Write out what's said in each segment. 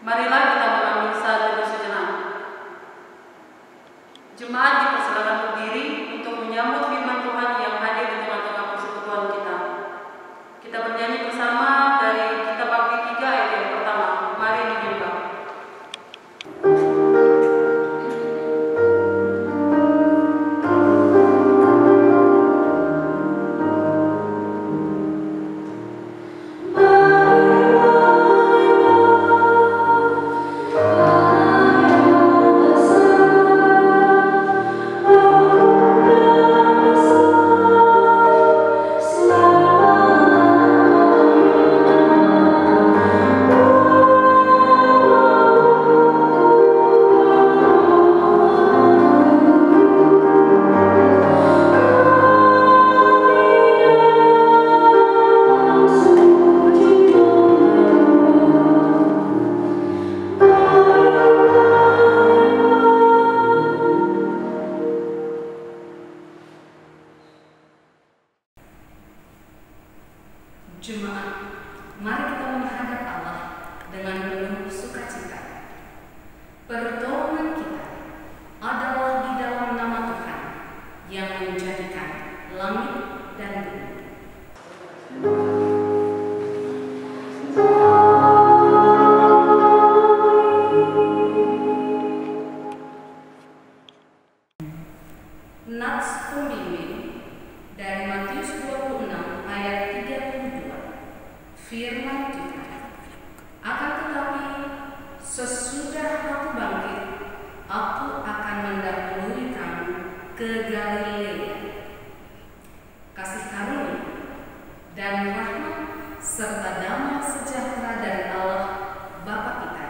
Marilah kita mengambil saat teduh sejenak. Jemaat dipersilakan berdiri untuk menyambut firman Tuhan yang hadir di tengah-tengah persekutuan kita. Kita bernyanyi bersama dari Kitab Bakti 3 ayat yang pertama. Mari menyembah. Jemaat, mari kita menghadap Allah dengan penuh sukacita. Pertolongan kita adalah di dalam nama Tuhan yang menjadikan langit dan bumi. Nats pembimbing dari Matius 26 ayat 32. Firman Tuhan, akan tetapi sesudah aku bangkit, aku akan mendahului kamu ke Galilea. Kasih karunia dan rahmat serta damai sejahtera dari Allah Bapa kita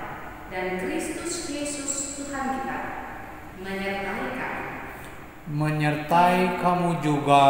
dan Kristus Yesus Tuhan kita menyertai kamu juga.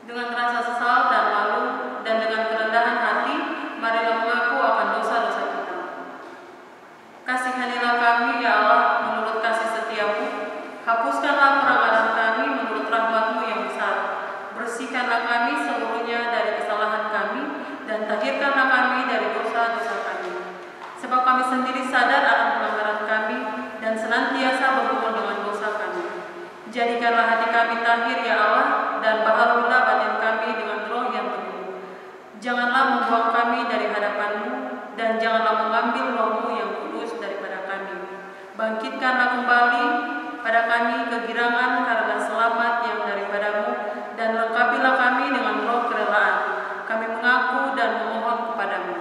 Dengan rasa sesal dan malu dan dengan kerendahan hati, marilah mengaku akan dosa-dosa kita. Kasihanilah kami, ya Allah, menurut kasih setiamu. Hapuskanlah pelanggaran kami menurut rahmat-Mu yang besar. Bersihkanlah kami seluruhnya dari kesalahan kami dan tahirkanlah kami dari dosa-dosa kami. Sebab kami sendiri sadar akan pelanggaran kami dan senantiasa bergumul dengan dosa kami. Jadikanlah hati kami tahir, ya Allah, dan baharulah batin kami dengan roh yang teguh. Janganlah membuang kami dari hadapan-Mu, dan janganlah mengambil roh-Mu yang kudus daripada kami. Bangkitkanlah kembali pada kami kegirangan karena selamat yang daripada-Mu, dan lengkapilah kami dengan roh kerelaan. Kami mengaku dan memohon kepada-Mu.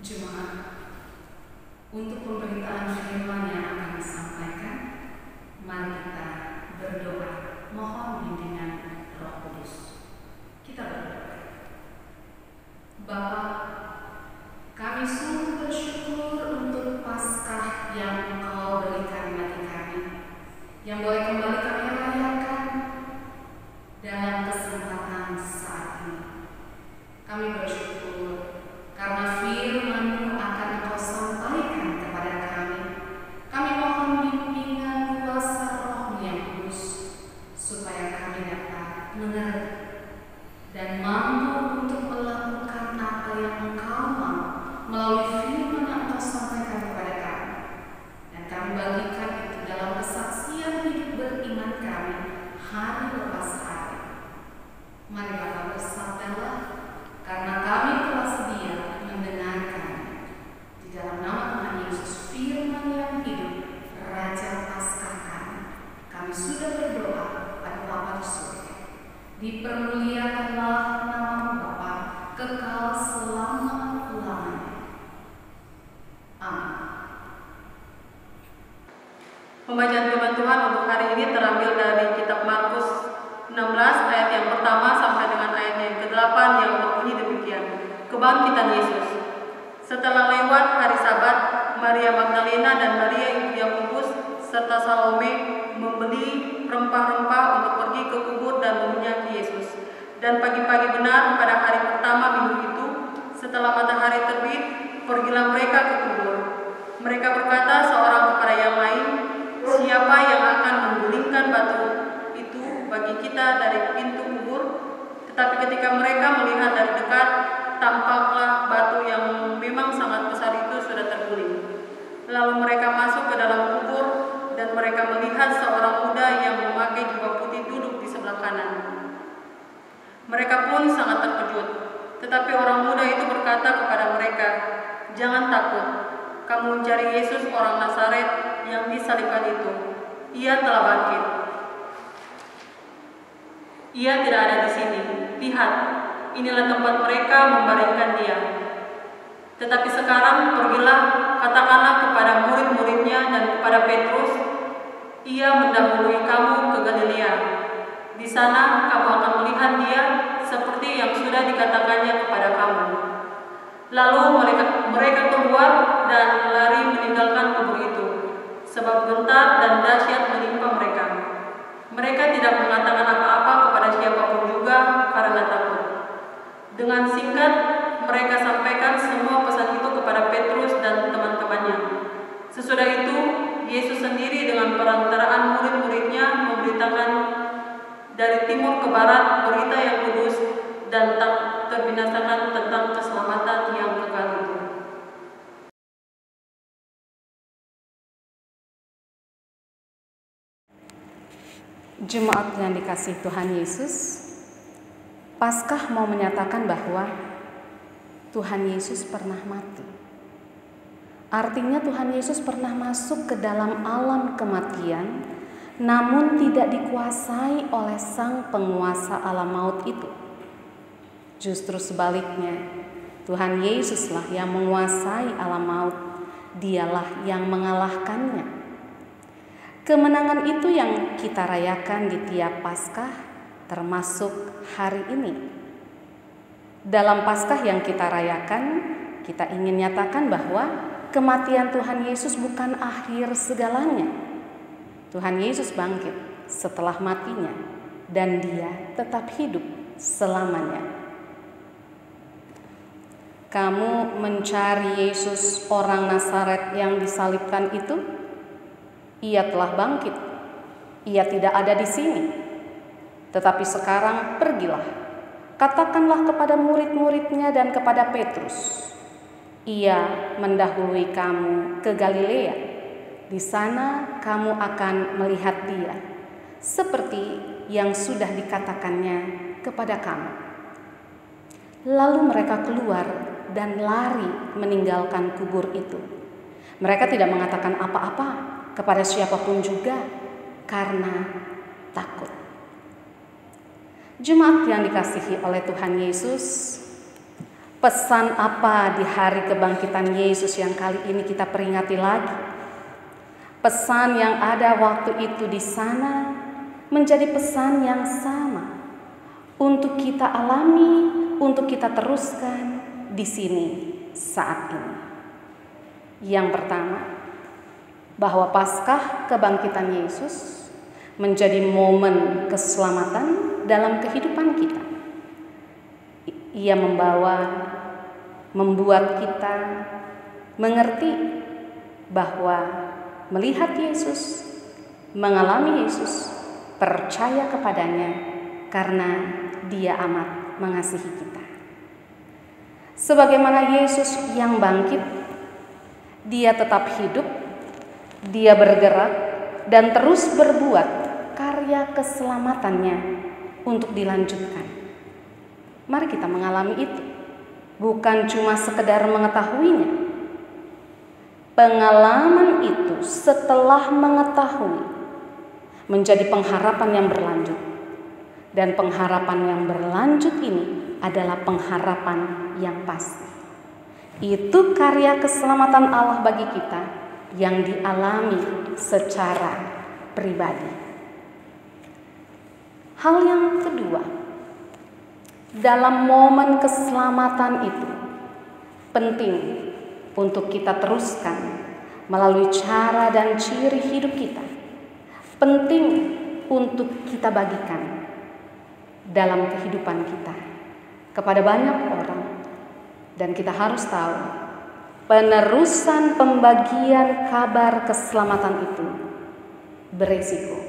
Jemaat, Untuk pemberitaan firman yang akan disampaikan, mari kita berdoa, mohon bimbingan Roh Kudus. Kita berdoa. Bapa, kami sungguh bersyukur untuk Paskah yang Engkau berikan bagi kami, yang boleh kembali kami rayakan dalam kesempatan saat ini. Kami bersyukur karena firman-Mu akan Engkau sampaikan kepada kami. Kami mohon bimbingan kuasa Roh-Mu yang kudus, supaya kami dapat mengerti dan mampu untuk melakukan apa yang Engkau mau melalui firman yang Engkau sampaikan kepada kami. Dan kami bagikan itu dalam kesaksian hidup beriman kami hari lepas hari. Mari Bapa bersabdalah, karena kami telah sedia mendengarkan. Di dalam nama Tuhan Yesus, firman yang hidup, Raja Paskah kami sudah berdoa pada Bapa di surga. Dipermuliakanlah nama-Mu Bapa, kekal selama-lamanya. Amin. Pembacaan firman Tuhan untuk hari ini terambil dari kitab Markus 16 ayat yang pertama sampai dengan ayat yang ke-8 yang berbunyi demikian. Kebangkitan Yesus. Setelah lewat hari Sabat, Maria Magdalena dan Maria ibu Yakobus serta Salome membeli rempah-rempah untuk pergi ke kubur dan meminyaki Yesus. Dan pagi-pagi benar pada hari pertama minggu itu, setelah matahari terbit, pergilah mereka ke kubur. Mereka berkata seorang kepada yang lain, "Siapa yang akan menggulingkan batu itu bagi kita dari pintu kubur?" Tetapi ketika mereka melihat dari dekat, tampaklah batu yang memang sangat besar itu sudah terguling. Lalu mereka masuk ke dalam kubur, dan mereka melihat seorang muda yang memakai jubah putih duduk di sebelah kanan. Mereka pun sangat terkejut. Tetapi orang muda itu berkata kepada mereka, "Jangan takut. Kamu mencari Yesus orang Nazaret yang disalibkan itu. Ia telah bangkit. Ia tidak ada di sini. Lihat, inilah tempat mereka membaringkan dia. Tetapi sekarang pergilah, katakanlah kepada murid-muridnya dan kepada Petrus, ia mendahului kamu ke Galilea. Di sana kamu akan melihat dia seperti yang sudah dikatakannya kepada kamu." Lalu mereka keluar dan lari meninggalkan kubur itu, sebab gentar dan dahsyat menimpa mereka. Mereka tidak mengatakan apa-apa kepada siapapun juga karena takut. Dengan singkat, mereka sampaikan semua pesan itu kepada Petrus dan teman-temannya. Sesudah itu, Yesus sendiri dengan perantaraan murid-muridnya memberitakan dari timur ke barat berita yang kudus dan tak terbinasakan tentang keselamatan yang kekal itu. Jemaat yang dikasihi Tuhan Yesus, Paskah mau menyatakan bahwa Tuhan Yesus pernah mati. Artinya Tuhan Yesus pernah masuk ke dalam alam kematian, namun tidak dikuasai oleh sang penguasa alam maut itu. Justru sebaliknya, Tuhan Yesuslah yang menguasai alam maut, Dialah yang mengalahkannya. Kemenangan itu yang kita rayakan di tiap Paskah, termasuk hari ini. Dalam Paskah yang kita rayakan, kita ingin nyatakan bahwa kematian Tuhan Yesus bukan akhir segalanya. Tuhan Yesus bangkit setelah matinya, dan Dia tetap hidup selamanya. Kamu mencari Yesus orang Nazaret yang disalibkan itu? Ia telah bangkit. Ia tidak ada di sini. Tetapi sekarang pergilah, katakanlah kepada murid-muridnya dan kepada Petrus, ia mendahului kamu ke Galilea. Di sana kamu akan melihat Dia, seperti yang sudah dikatakannya kepada kamu. Lalu mereka keluar dan lari meninggalkan kubur itu. Mereka tidak mengatakan apa-apa kepada siapapun juga karena takut. Jemaat yang dikasihi oleh Tuhan Yesus, Pesan apa di hari kebangkitan Yesus yang kali ini kita peringati lagi? Pesan yang ada waktu itu di sana menjadi pesan yang sama untuk kita alami, untuk kita teruskan di sini saat ini. Yang pertama, bahwa Paskah kebangkitan Yesus menjadi momen keselamatan dalam kehidupan kita. Ia membuat kita mengerti bahwa melihat Yesus, mengalami Yesus, percaya kepadanya karena Dia amat mengasihi kita. Sebagaimana Yesus yang bangkit, Dia tetap hidup, Dia bergerak dan terus berbuat karya keselamatannya untuk dilanjutkan. Mari kita mengalami itu, bukan cuma sekedar mengetahuinya. Pengalaman itu setelah mengetahui menjadi pengharapan yang berlanjut. Dan pengharapan yang berlanjut ini adalah pengharapan yang pasti. Itu karya keselamatan Allah bagi kita yang dialami secara pribadi. Hal yang kedua, dalam momen keselamatan itu penting untuk kita teruskan melalui cara dan ciri hidup kita. Penting untuk kita bagikan dalam kehidupan kita kepada banyak orang. Dan kita harus tahu, penerusan pembagian kabar keselamatan itu beresiko.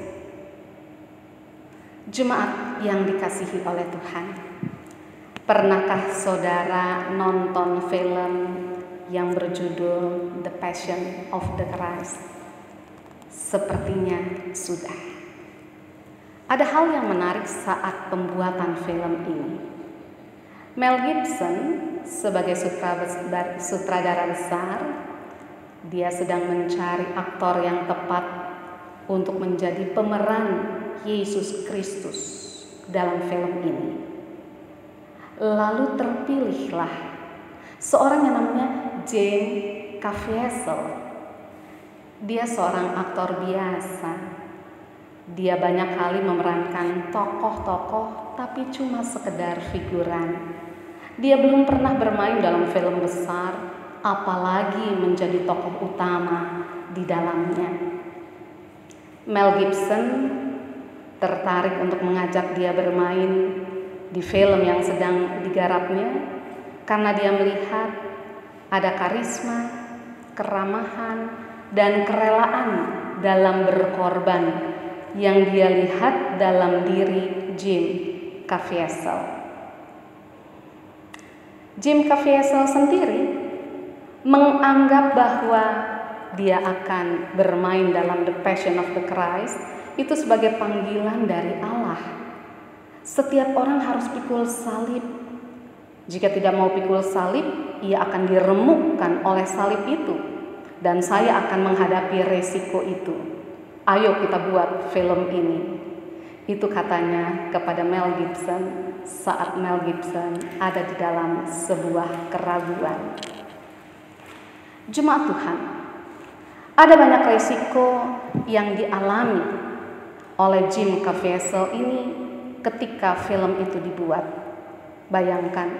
Jemaat yang dikasihi oleh Tuhan, pernahkah saudara nonton film yang berjudul The Passion of the Christ? Sepertinya sudah. Ada hal yang menarik saat pembuatan film ini. Mel Gibson sebagai sutradara besar, dia sedang mencari aktor yang tepat untuk menjadi pemeran Yesus Kristus dalam film ini. Lalu terpilihlah seorang yang namanya Jim Caviezel. Dia seorang aktor biasa. Dia banyak kali memerankan tokoh-tokoh tapi cuma sekedar figuran. Dia belum pernah bermain dalam film besar, apalagi menjadi tokoh utama di dalamnya. Mel Gibson tertarik untuk mengajak dia bermain di film yang sedang digarapnya karena dia melihat ada karisma, keramahan, dan kerelaan dalam berkorban yang dia lihat dalam diri Jim Caviezel. Jim Caviezel sendiri menganggap bahwa dia akan bermain dalam The Passion of the Christ itu sebagai panggilan dari Allah. Setiap orang harus pikul salib. Jika tidak mau pikul salib, ia akan diremukkan oleh salib itu. Dan saya akan menghadapi resiko itu. Ayo kita buat film ini. Itu katanya kepada Mel Gibson saat Mel Gibson ada di dalam sebuah keraguan. Jemaat Tuhan, ada banyak resiko yang dialami oleh Jim Caviezel ini ketika film itu dibuat. Bayangkan,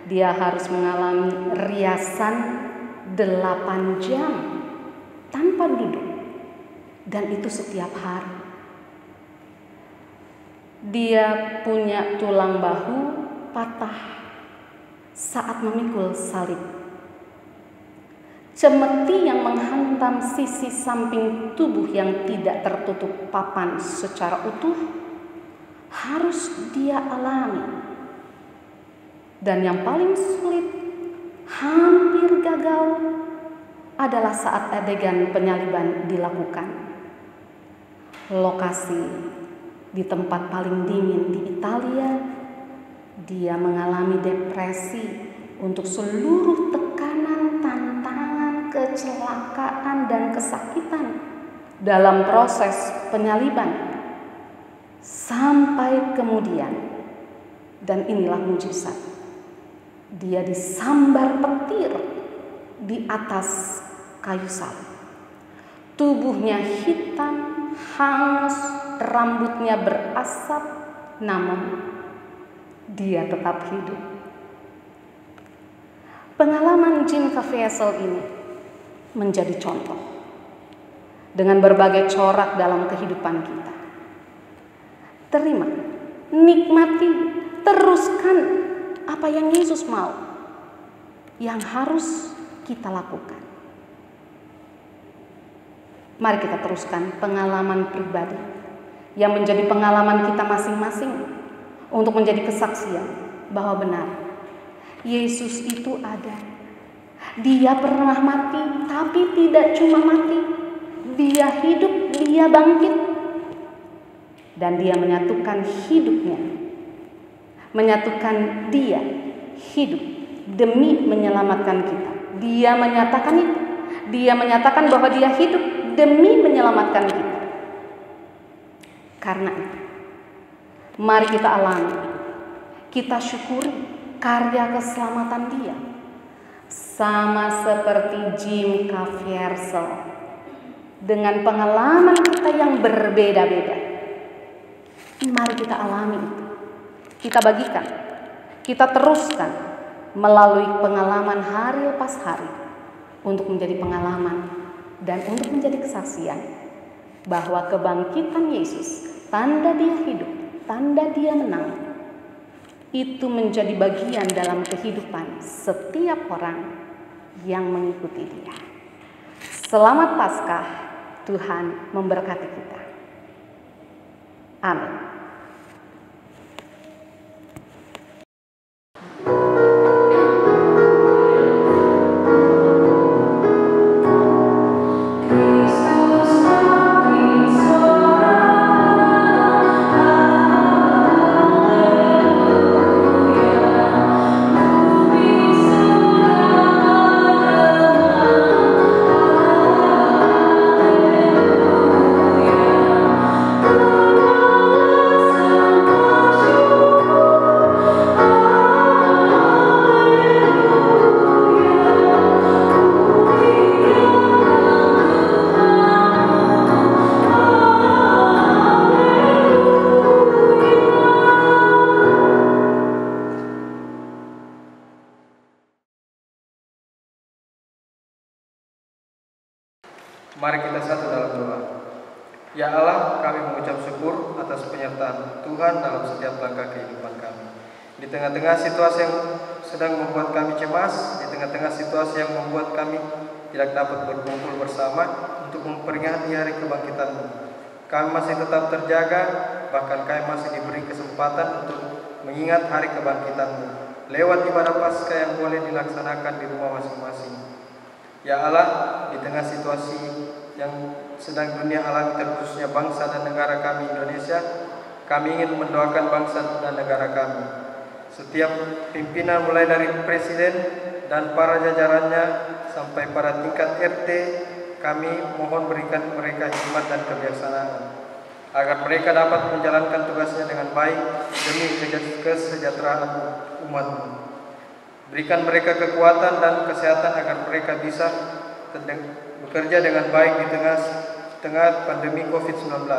dia harus mengalami riasan 8 jam tanpa duduk, dan itu setiap hari. Dia punya tulang bahu patah saat memikul salib. Cemeti yang menghantam sisi samping tubuh yang tidak tertutup papan secara utuh harus dia alami. Dan yang paling sulit, hampir gagal, adalah saat adegan penyaliban dilakukan. Lokasi di tempat paling dingin di Italia, dia mengalami depresi untuk seluruh tekanan, tantangan, kecelakaan, dan kesakitan dalam proses penyaliban. Sampai kemudian, dan inilah mujizat, Dia disambar petir di atas kayu salib. Tubuhnya hitam, hangus, rambutnya berasap, namun dia tetap hidup. Pengalaman Jim Caviezel ini menjadi contoh dengan berbagai corak dalam kehidupan kita. Terima, nikmati, teruskan apa yang Yesus mau, yang harus kita lakukan. Mari kita teruskan pengalaman pribadi yang menjadi pengalaman kita masing-masing untuk menjadi kesaksian bahwa benar Yesus itu ada. Dia pernah mati, tapi tidak cuma mati. Dia hidup, dia bangkit. Dan dia menyatukan hidupnya. Menyatukan dia hidup demi menyelamatkan kita. Dia menyatakan itu. Dia menyatakan bahwa dia hidup demi menyelamatkan kita. Karena itu, mari kita alami, kita syukuri karya keselamatan dia. Sama seperti Jim Caviezel, dengan pengalaman kita yang berbeda-beda. Mari kita alami itu. Kita bagikan, kita teruskan melalui pengalaman hari lepas hari untuk menjadi pengalaman dan untuk menjadi kesaksian bahwa kebangkitan Yesus, tanda dia hidup, tanda dia menang, itu menjadi bagian dalam kehidupan setiap orang yang mengikuti dia. Selamat Paskah, Tuhan memberkati kita. Amin. Mari kita satu dalam doa. Ya Allah, kami mengucap syukur atas penyertaan Tuhan dalam setiap langkah kehidupan kami. Di tengah-tengah situasi yang sedang membuat kami cemas, di tengah-tengah situasi yang membuat kami tidak dapat berkumpul bersama untuk memperingati hari kebangkitan-Mu, kami masih tetap terjaga, bahkan kami masih diberi kesempatan untuk mengingat hari kebangkitan-Mu lewat ibadah Paskah yang boleh dilaksanakan di rumah masing-masing. Ya Allah, di tengah situasi yang sedang dunia alami, terkhususnya bangsa dan negara kami Indonesia, kami ingin mendoakan bangsa dan negara kami. Setiap pimpinan mulai dari presiden dan para jajarannya sampai pada tingkat RT, kami mohon berikan mereka hikmat dan kebijaksanaan agar mereka dapat menjalankan tugasnya dengan baik demi kesejahteraan umat. Berikan mereka kekuatan dan kesehatan agar mereka bisa bekerja dengan baik di tengah pandemi COVID-19.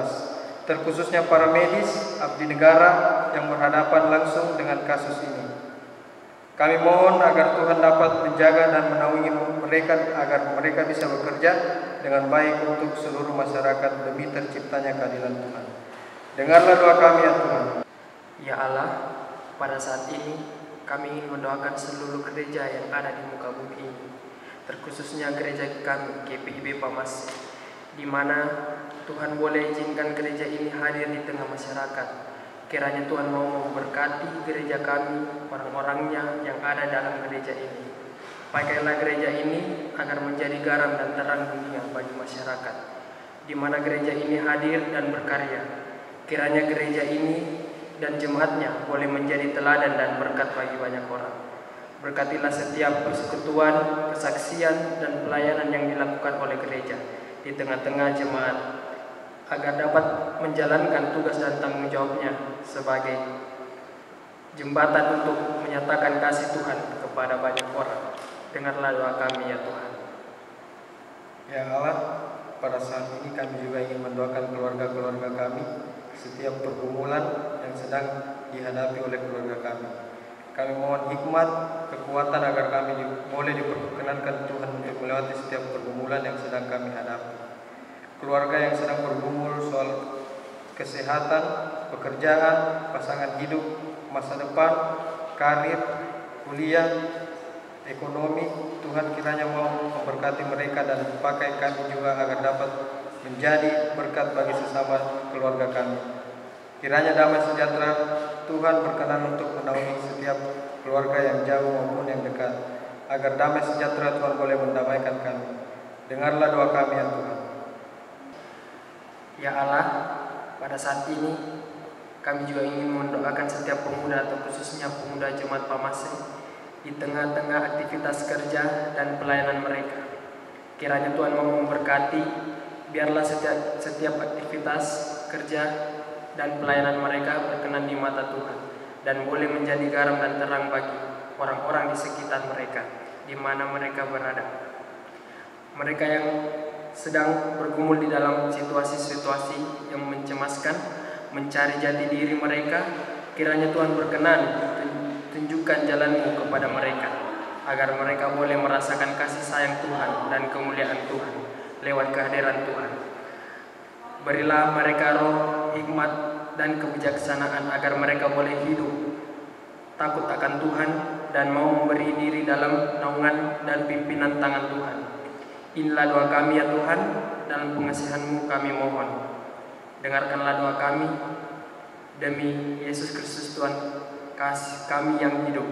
Terkhususnya para medis, abdi negara yang berhadapan langsung dengan kasus ini. Kami mohon agar Tuhan dapat menjaga dan menaungi mereka agar mereka bisa bekerja dengan baik untuk seluruh masyarakat demi terciptanya keadilan Tuhan. Dengarlah doa kami ya Tuhan. Ya Allah, pada saat ini kami ingin mendoakan seluruh gereja yang ada di muka bumi ini, terkhususnya gereja kami GPIB Pamas, di mana Tuhan boleh izinkan gereja ini hadir di tengah masyarakat. Kiranya Tuhan mau memberkati gereja kami, orang-orangnya yang ada dalam gereja ini. Pakailah gereja ini agar menjadi garam dan terang dunia bagi masyarakat, di mana gereja ini hadir dan berkarya. Kiranya gereja ini dan jemaatnya boleh menjadi teladan dan berkat bagi banyak orang. Berkatilah setiap persekutuan, kesaksian, dan pelayanan yang dilakukan oleh gereja di tengah-tengah jemaat, agar dapat menjalankan tugas dan tanggung jawabnya sebagai jembatan untuk menyatakan kasih Tuhan kepada banyak orang. Dengarlah doa kami ya Tuhan. Ya Allah, pada saat ini kami juga ingin mendoakan keluarga-keluarga kami setiap pergumulan yang sedang dihadapi oleh keluarga kami. Kami mohon hikmat, kekuatan agar kami boleh diperkenankan Tuhan untuk melewati setiap pergumulan yang sedang kami hadapi. Keluarga yang sedang bergumul soal kesehatan, pekerjaan, pasangan hidup, masa depan, karir, kuliah, ekonomi, Tuhan kiranya mau memberkati mereka dan pakai kami juga agar dapat menjadi berkat bagi sesama keluarga kami. Kiranya damai sejahtera Tuhan berkenan untuk menaungi setiap keluarga yang jauh maupun yang dekat, agar damai sejahtera Tuhan boleh mendamaikan kami. Dengarlah doa kami ya Tuhan. Ya Allah, pada saat ini kami juga ingin mendoakan setiap pemuda atau khususnya pemuda Jemaat Pamase di tengah-tengah aktivitas kerja dan pelayanan mereka. Kiranya Tuhan mau memberkati, biarlah setiap aktivitas kerja dan pelayanan mereka berkenan di mata Tuhan dan boleh menjadi garam dan terang bagi orang-orang di sekitar mereka di mana mereka berada. Mereka yang sedang bergumul di dalam situasi-situasi yang mencemaskan, mencari jati diri mereka, kiranya Tuhan berkenan tunjukkan jalan-Mu kepada mereka agar mereka boleh merasakan kasih sayang Tuhan dan kemuliaan Tuhan lewat kehadiran Tuhan. Berilah mereka roh, hikmat, dan kebijaksanaan agar mereka boleh hidup takut akan Tuhan dan mau memberi diri dalam naungan dan pimpinan tangan Tuhan. Inilah doa kami ya Tuhan, dalam pengasihan-Mu kami mohon. Dengarkanlah doa kami demi Yesus Kristus Tuhan kasih kami yang hidup,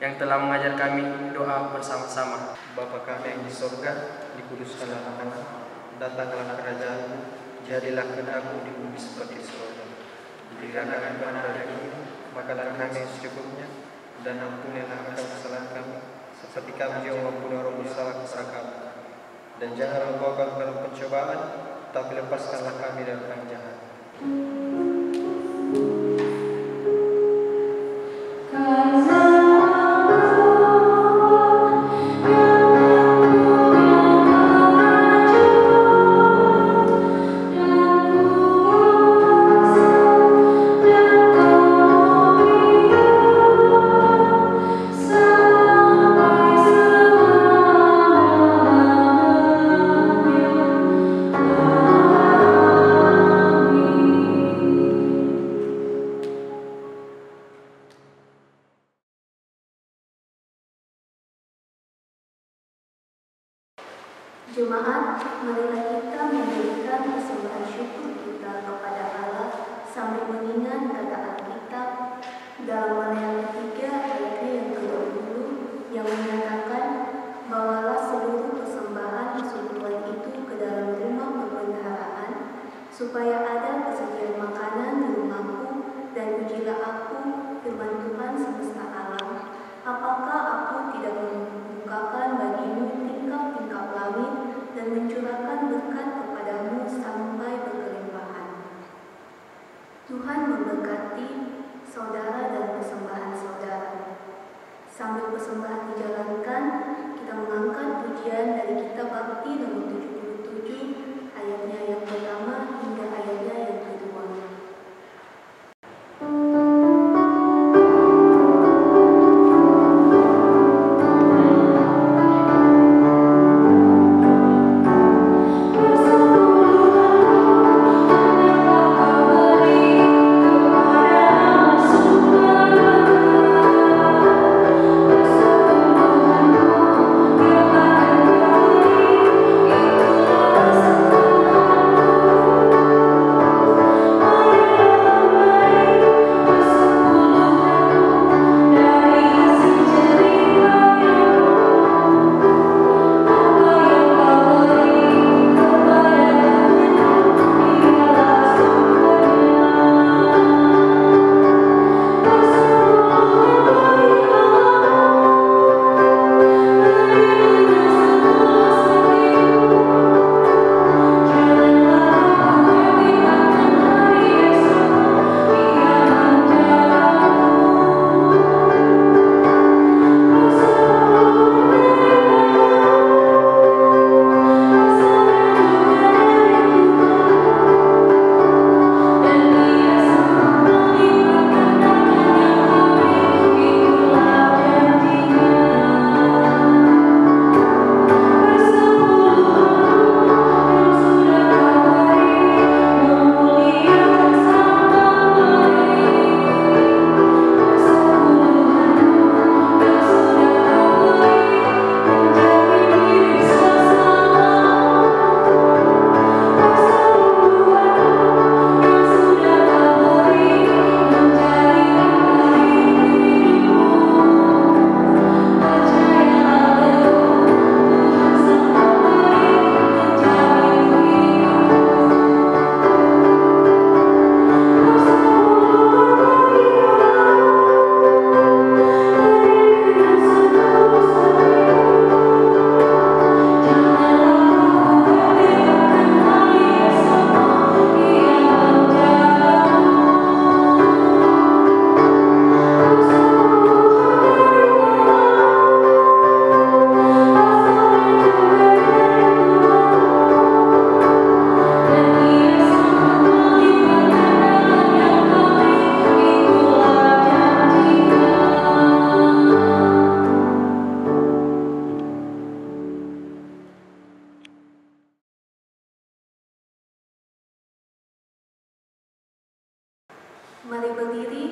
yang telah mengajar kami doa bersama-sama. Bapa kami yang di sorga, dikuduskanlah nama-Mu, datanglah kerajaan-Mu, jadilah kehendak-Mu di bumi seperti di surga. Berikanlah kami pada hari ini makanan kami yang secukupnya, dan ampunilah akan kesalahan kami, seperti kami juga mengampuni orang bersalah kepada kami. Dan janganlah membawa kami dalam pencobaan, tapi lepaskanlah kami dari orang jahat. Jemaat, marilah kita memberikan persembahan syukur kita kepada Allah sambil mengingat kata Alkitab dalam Maleakhi 3 ayatnya yang ke-20 yang menyatakan, bawalah seluruh persembahan persekutuan itu ke dalam rumah perbendaharaan supaya ada persediaan makanan di rumahku, dan ujilah aku, firman Tuhan semesta alam, apakah aku tidak membukakan bagimu tingkap-tingkap langit dan mencurahkan berkat kepadamu sampai berkelimpahan. Tuhan memberkati saudara dan persembahan saudara. Sambil persembahan dijalankan, kita mengangkat pujian dari kitab Bakti nomor 77 ayatnya yang pertama hingga ayatnya yang kedua. Ku Mari berdiri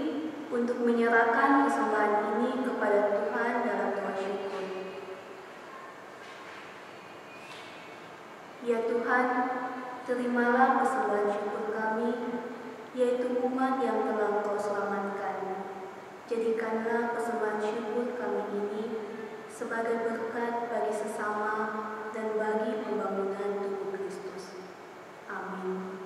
untuk menyerahkan persembahan ini kepada Tuhan dalam doa syukur. Ya Tuhan, terimalah persembahan syukur kami, yaitu umat yang telah Kau selamatkan. Jadikanlah persembahan syukur kami ini sebagai berkat bagi sesama dan bagi pembangunan tubuh Kristus. Amin.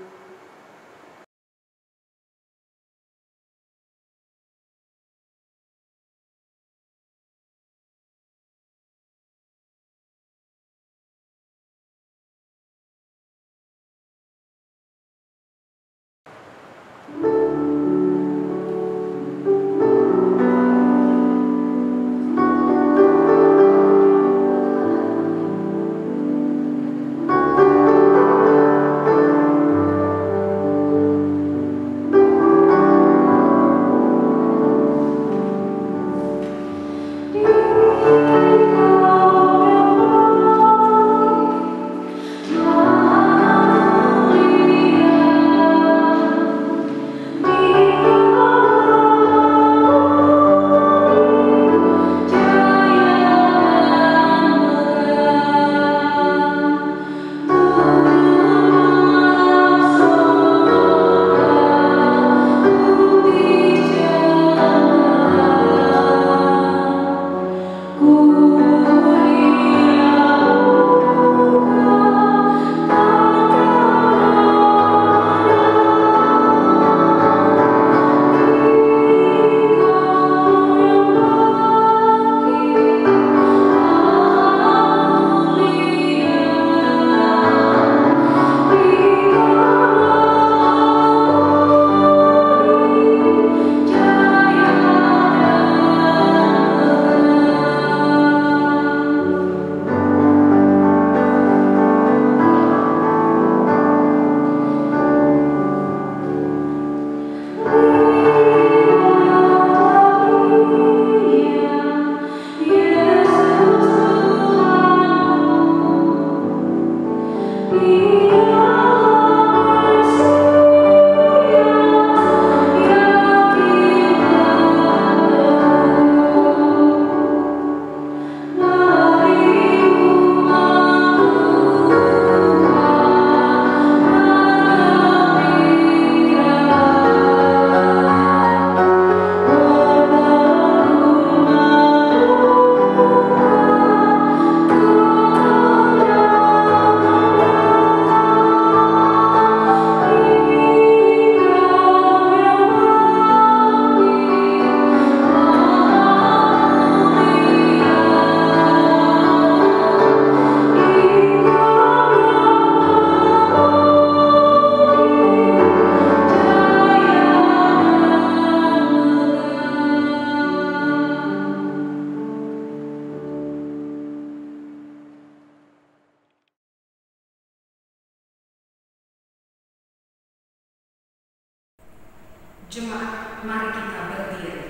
Jemaat, mari kita berdiri.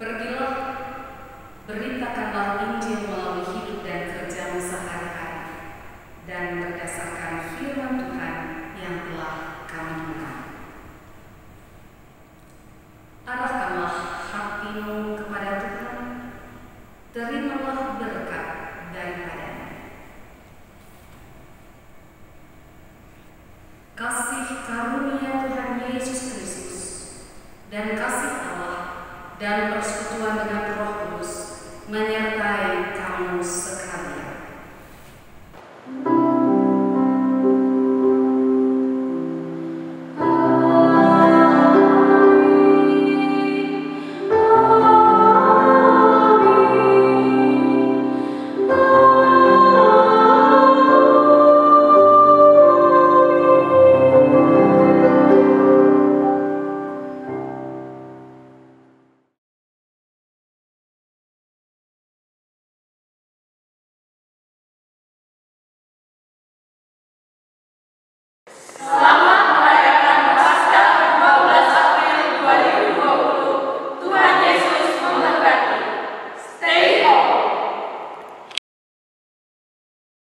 Pergilah, beritakanlah Injil melalui hidup dan kerjamu sehari-hari, dan berdasarkan firman Tuhan yang telah kami dengar. Arahkanlah hatimu kepada Tuhan, terimalah berkat daripadanya. Kasih karunia Tuhan Yesus Kristus dan kasih Allah dan persekutuan dengan Roh Kudus menyertai kamu sekalian. Selamat